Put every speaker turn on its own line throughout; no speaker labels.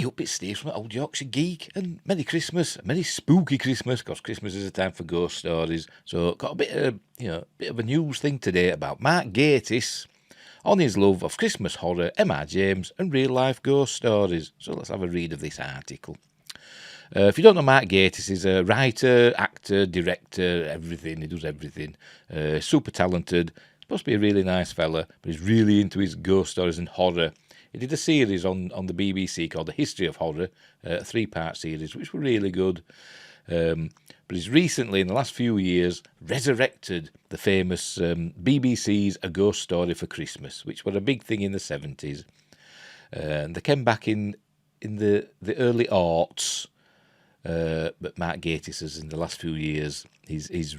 Hey up, it's Steve from Old Yorkshire Geek, and Merry Christmas, Merry Spooky Christmas, because Christmas is a time for ghost stories. So got a bit of a news thing today about Mark Gatiss on his love of Christmas horror, M.R. James, and real life ghost stories. So let's have a read of this article. If you don't know, Mark Gatiss is a writer, actor, director, everything. He does everything. Super talented. Supposed to be a really nice fella, but he's really into his ghost stories and horror. He did a series on the BBC called The History of Horror, a 3-part series, which were really good. But he's recently, in the last few years, resurrected the famous BBC's A Ghost Story for Christmas, which were a big thing in the 70s. And they came back in the early aughts, but Mark Gatiss has, in the last few years, he's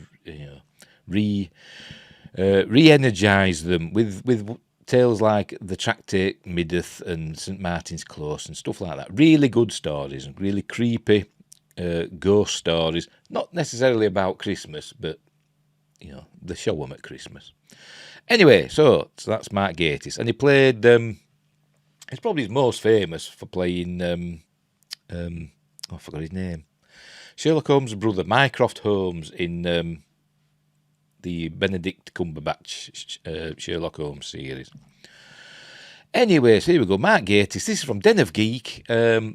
re-energised them with tales like The Tractate Midith and St Martin's Close and stuff like that. Really good stories and really creepy ghost stories. Not necessarily about Christmas, but, they show them at Christmas. Anyway, so that's Mark Gatiss. And he played, he's probably most famous for playing, I forgot his name. Sherlock Holmes' brother, Mycroft Holmes, in the Benedict Cumberbatch Sherlock Holmes series. Anyway, so here we go. Mark Gatiss. This is from Den of Geek. As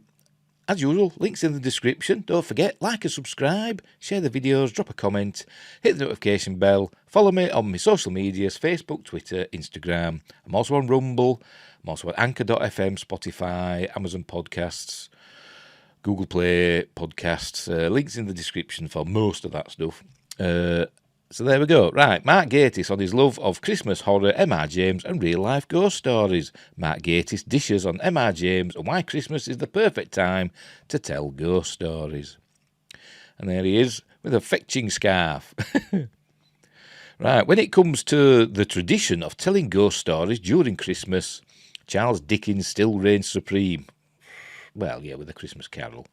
usual, links in the description. Don't forget, like and subscribe, share the videos, drop a comment, hit the notification bell, follow me on my social medias, Facebook, Twitter, Instagram. I'm also on Rumble. I'm also on Anchor.fm, Spotify, Amazon Podcasts, Google Play Podcasts. Links in the description for most of that stuff. So there we go. Right, Mark Gatiss on his love of Christmas horror, M.R. James, and real-life ghost stories. Mark Gatiss dishes on M.R. James and why Christmas is the perfect time to tell ghost stories. And there he is, with a fetching scarf. Right, when it comes to the tradition of telling ghost stories during Christmas, Charles Dickens still reigns supreme. Well, yeah, with A Christmas Carol.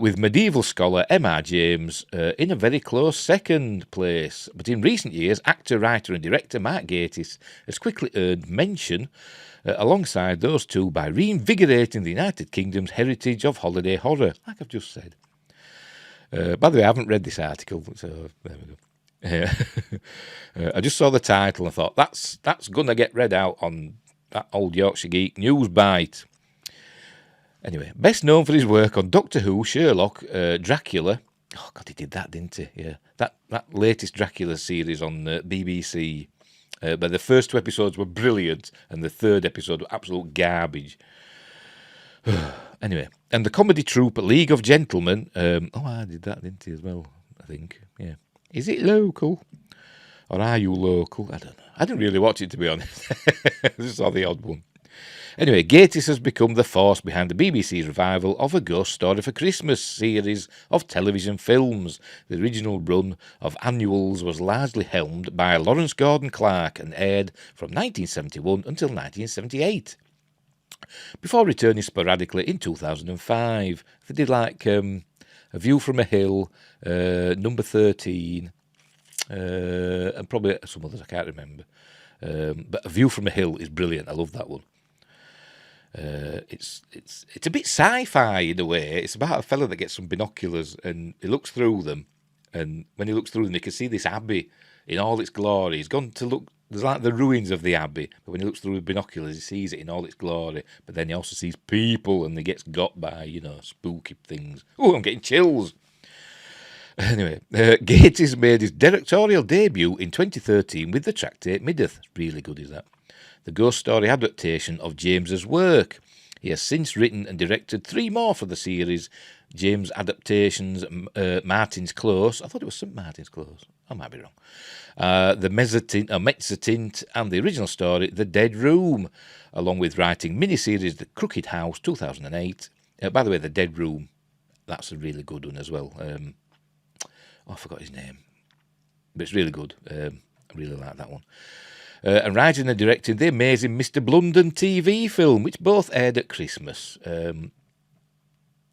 With medieval scholar M.R. James in a very close second place. But in recent years, actor, writer and director Mark Gatiss has quickly earned mention alongside those two by reinvigorating the United Kingdom's heritage of holiday horror, like I've just said. By the way, I haven't read this article, so there we go. I just saw the title and thought, that's going to get read out on that Old Yorkshire Geek News Byte. Anyway, best known for his work on Doctor Who, Sherlock, Dracula. Oh, God, he did that, didn't he? Yeah. That latest Dracula series on BBC. But the first 2 episodes were brilliant, and the 3rd episode was absolute garbage. Anyway, and the comedy troupe League of Gentlemen. I did that, didn't he, as well, I think. Yeah. Is it local? Or are you local? I don't know. I didn't really watch it, to be honest. I just saw the odd one. Anyway, Gatiss has become the force behind the BBC's revival of A Ghost Story for Christmas series of television films. The original run of annuals was largely helmed by Lawrence Gordon Clark and aired from 1971 until 1978. Before returning sporadically in 2005. They did like A View from a Hill, Number 13, and probably some others I can't remember. But A View from a Hill is brilliant. I love that one. It's a bit sci-fi in a way. It's about a fella that gets some binoculars and he looks through them, and when he looks through them, he can see this abbey in all its glory. He's gone to look. There's like the ruins of the abbey, but when he looks through the binoculars, he sees it in all its glory. But then he also sees people, and he gets got by spooky things. Oh, I'm getting chills. Anyway, Gatiss made his directorial debut in 2013 with The Tractate Midith. Really good, is that? The ghost story adaptation of James's work. He has since written and directed 3 more for the series. James adaptations, Martin's Close. I thought it was St Martin's Close. I might be wrong. The Mezzotint, and the original story, The Dead Room, along with writing miniseries The Crooked House, 2008. By the way, The Dead Room, that's a really good one as well. I forgot his name, but it's really good. I really like that one. And writing and directing the amazing Mr. Blunden TV film, which both aired at Christmas. And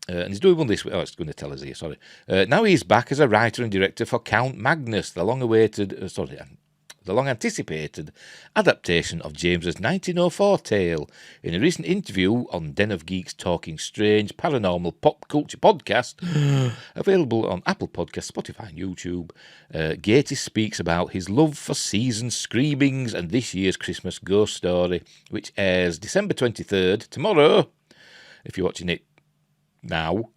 he's doing one this week. Oh, it's going to tell us here, sorry. Now he's back as a writer and director for Count Magnus, the long-awaited... the long-anticipated adaptation of James's 1904 tale. In a recent interview on Den of Geeks Talking Strange Paranormal Pop Culture podcast, available on Apple Podcasts, Spotify and YouTube, Gatiss speaks about his love for seasoned screamings and this year's Christmas ghost story, which airs December 23rd, tomorrow, if you're watching it now,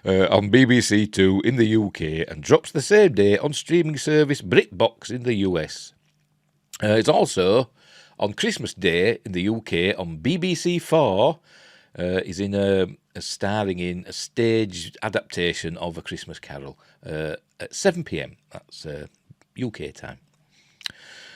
on BBC Two in the UK, and drops the same day on streaming service BritBox in the US. It's also on Christmas Day in the UK on BBC Four. Is in a starring in a staged adaptation of A Christmas Carol at 7 p.m. That's UK time,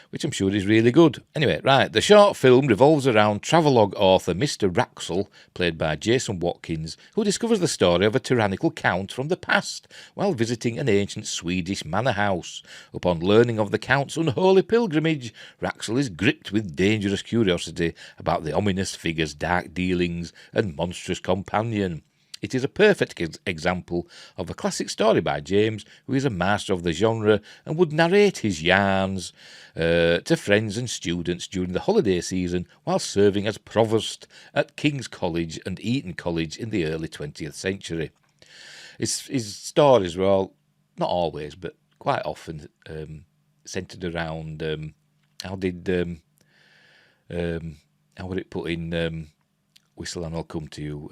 which I'm sure is really good. Anyway, right, the short film revolves around travelogue author Mr. Raxel, played by Jason Watkins, who discovers the story of a tyrannical count from the past while visiting an ancient Swedish manor house. Upon learning of the count's unholy pilgrimage, Raxel is gripped with dangerous curiosity about the ominous figure's dark dealings and monstrous companion. It is a perfect example of a classic story by James, who is a master of the genre and would narrate his yarns to friends and students during the holiday season while serving as provost at King's College and Eton College in the early 20th century. His stories were all, not always, but quite often centred around how would it put in Whistle and I'll Come to You,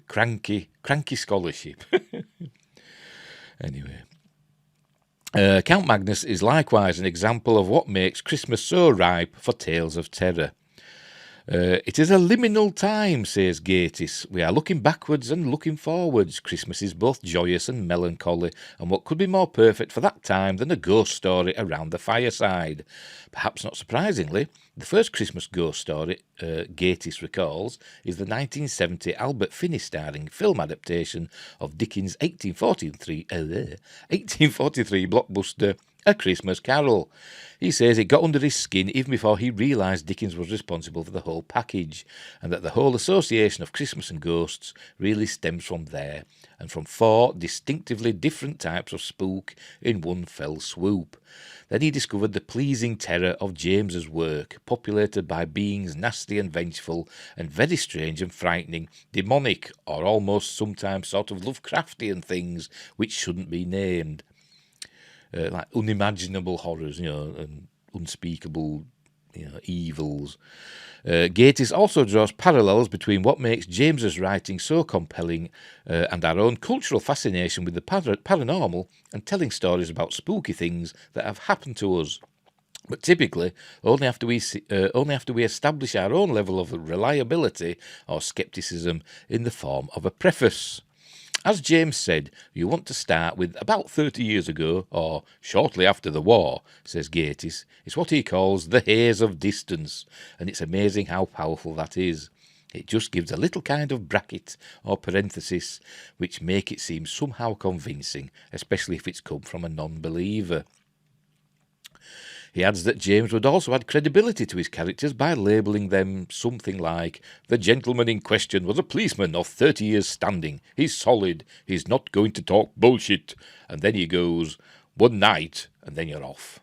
cranky scholarship. Anyway, Count Magnus is likewise an example of what makes Christmas so ripe for tales of terror. It is a liminal time, says Gatiss. We are looking backwards and looking forwards. Christmas is both joyous and melancholy, and what could be more perfect for that time than a ghost story around the fireside? Perhaps not surprisingly, the first Christmas ghost story Gatiss recalls is the 1970 Albert Finney starring film adaptation of Dickens' 1843 blockbuster A Christmas Carol. He says it got under his skin even before he realised Dickens was responsible for the whole package, and that the whole association of Christmas and ghosts really stems from there, and from 4 distinctively different types of spook in one fell swoop. Then he discovered the pleasing terror of James's work, populated by beings nasty and vengeful, and very strange and frightening, demonic, or almost sometimes sort of Lovecraftian things which shouldn't be named. Like unimaginable horrors, and unspeakable, evils. Gatiss also draws parallels between what makes James's writing so compelling and our own cultural fascination with the paranormal and telling stories about spooky things that have happened to us. But typically, only after we establish our own level of reliability or scepticism in the form of a preface. As James said, you want to start with about 30 years ago, or shortly after the war, says Gatiss. It's what he calls the haze of distance, and it's amazing how powerful that is. It just gives a little kind of bracket or parenthesis, which make it seem somehow convincing, especially if it's come from a non-believer. He adds that James would also add credibility to his characters by labelling them something like, the gentleman in question was a policeman of 30 years standing. He's solid. He's not going to talk bullshit. And then he goes, one night, and then you're off.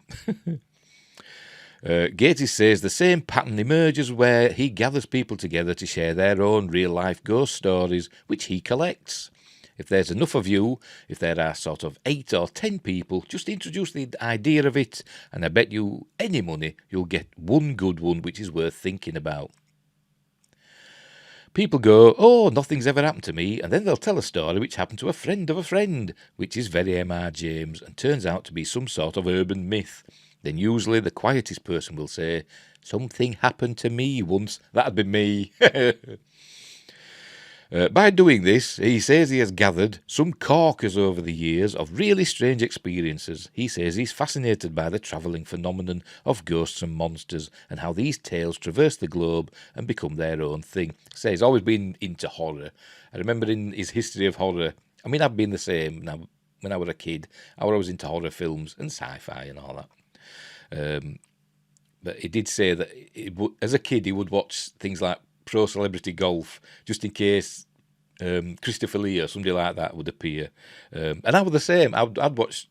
Gatiss says the same pattern emerges where he gathers people together to share their own real-life ghost stories, which he collects. If there's enough of you, if there are sort of 8 or 10 people, just introduce the idea of it, and I bet you any money you'll get one good one which is worth thinking about. People go, oh, nothing's ever happened to me, and then they'll tell a story which happened to a friend of a friend, which is very M.R. James, and turns out to be some sort of urban myth. Then usually the quietest person will say, something happened to me once, that'd be me. By doing this, he says he has gathered some corkers over the years of really strange experiences. He says he's fascinated by the travelling phenomenon of ghosts and monsters and how these tales traverse the globe and become their own thing. So he's always been into horror. I remember in his history of horror, I mean, I've been the same now. When I was a kid, I was always into horror films and sci-fi and all that. But he did say that as a kid he would watch things like Pro Celebrity Golf, just in case Christopher Lee or somebody like that would appear. And I was the same. I'd watch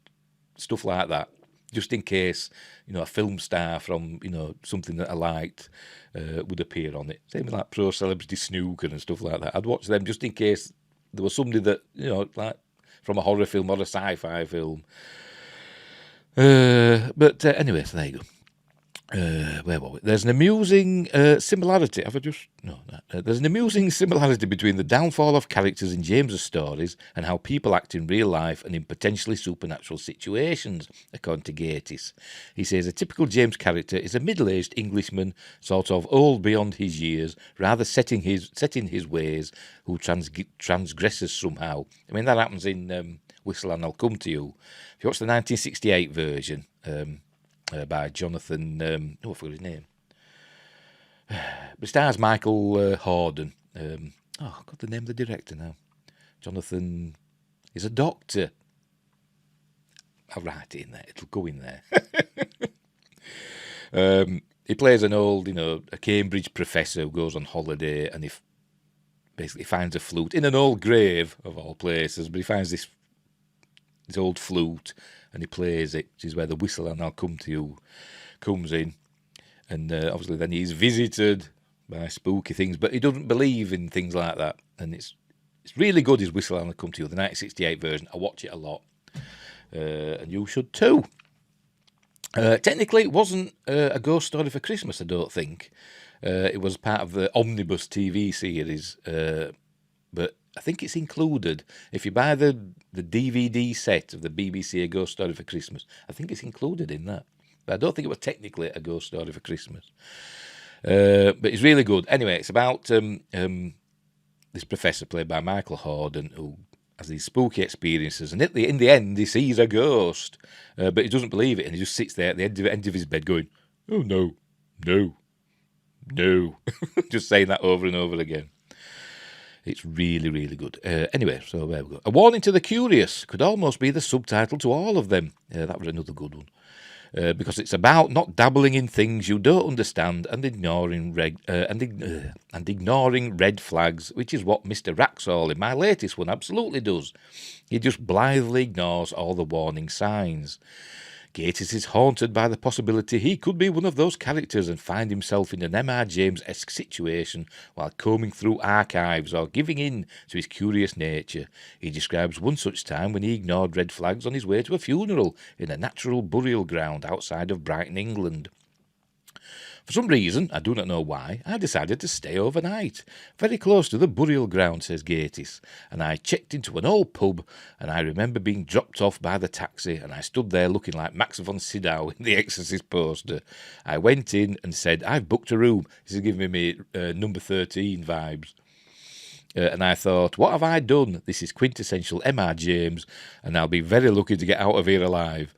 stuff like that, just in case, a film star from, something that I liked would appear on it. Same with like Pro Celebrity Snooker and stuff like that. I'd watch them just in case there was somebody that, like from a horror film or a sci-fi film. But anyway, so there you go. Where were we? There's an amusing similarity. Have I just no? There's an amusing similarity between the downfall of characters in James's stories and how people act in real life and in potentially supernatural situations, according to Gatiss. He says a typical James character is a middle-aged Englishman, sort of old beyond his years, rather set in his ways, who transgresses somehow. I mean that happens in Whistle and I'll Come to You. If you watch the 1968 version. By Jonathan, I forgot his name. But it stars Michael Hordern. I've got the name of the director now. Jonathan is a doctor. I'll write it in there. It'll go in there. He plays an old, a Cambridge professor who goes on holiday and he basically finds a flute in an old grave of all places, but he finds this old flute and he plays it, which is where the Whistle and I'll Come to You comes in. And obviously then he's visited by spooky things, but he doesn't believe in things like that. And it's really good, his Whistle and I'll Come to You, the 1968 version. I watch it a lot. And you should too. Technically, it wasn't a ghost story for Christmas, I don't think. It was part of the Omnibus TV series, but I think it's included. If you buy the DVD set of the BBC A Ghost Story for Christmas, I think it's included in that. But I don't think it was technically a ghost story for Christmas. But it's really good. Anyway, it's about this professor played by Michael Hordern who has these spooky experiences, and in the end he sees a ghost, but he doesn't believe it, and he just sits there at the end of his bed going, "Oh no, no, no," just saying that over and over again. It's really, really good. Anyway, so there we go. A Warning to the Curious could almost be the subtitle to all of them. That was another good one. Because it's about not dabbling in things you don't understand and ignoring red flags, which is what Mr. Raxall in my latest one absolutely does. He just blithely ignores all the warning signs. Gatiss is haunted by the possibility he could be one of those characters and find himself in an M.R. James-esque situation while combing through archives or giving in to his curious nature. He describes one such time when he ignored red flags on his way to a funeral in a natural burial ground outside of Brighton, England. For some reason, I do not know why, I decided to stay overnight, very close to the burial ground, says Gatiss, and I checked into an old pub, and I remember being dropped off by the taxi, and I stood there looking like Max von Sydow in the Exorcist poster. I went in and said, "I've booked a room." This is giving me number 13 vibes. And I thought, what have I done? This is quintessential M.R. James, and I'll be very lucky to get out of here alive.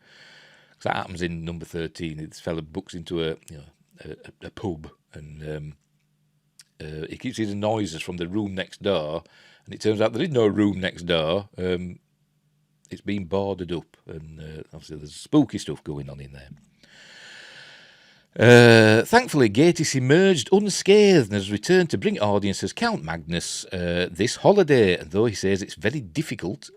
Because that happens in number 13. This fella books into a pub, and he keeps hearing noises from the room next door, and it turns out there is no room next door. It's been boarded up, and obviously there's spooky stuff going on in there. Thankfully, Gatiss emerged unscathed and has returned to bring audiences Count Magnus this holiday, and though he says it's very difficult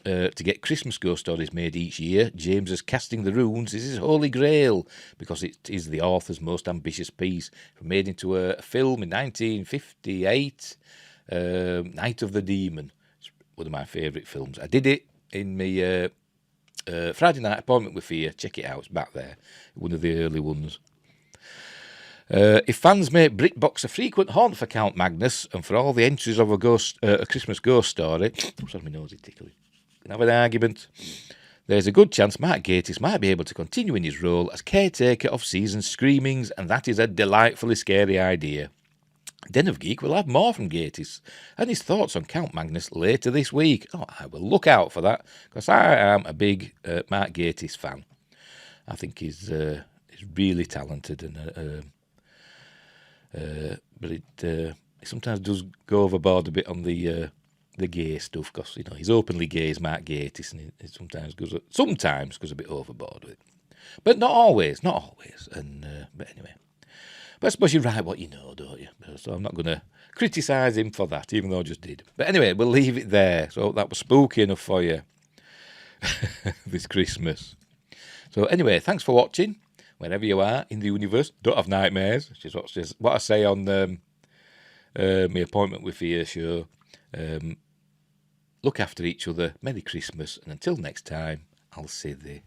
to get Christmas ghost stories made each year, James's Casting the Runes is his holy grail, because it is the author's most ambitious piece. Made into a film in 1958, Night of the Demon. It's one of my favourite films. I did it in my Friday Night Appointment with Fear. Check it out, it's back there. One of the early ones. If fans make BritBox a frequent haunt for Count Magnus and for all the entries of a Christmas ghost story, sorry, my nose is tickling. Can have an argument. There's a good chance Mark Gatiss might be able to continue in his role as caretaker of season's screamings, and that is a delightfully scary idea. Den of Geek will have more from Gatiss and his thoughts on Count Magnus later this week. Oh, I will look out for that, because I am a big Mark Gatiss fan. I think he's really talented, and but it sometimes does go overboard a bit on the gay stuff, because he's openly gay as Mark Gatiss, and it sometimes goes a bit overboard with it, but not always. And but anyway, but I suppose you write what you know, don't you? So I'm not going to criticise him for that, even though I just did. But anyway, we'll leave it there. So that was spooky enough for you this Christmas. So anyway, thanks for watching. Wherever you are in the universe, don't have nightmares, which is what I say on my Appointment with Fear show. Look after each other. Merry Christmas. And until next time, I'll see thee.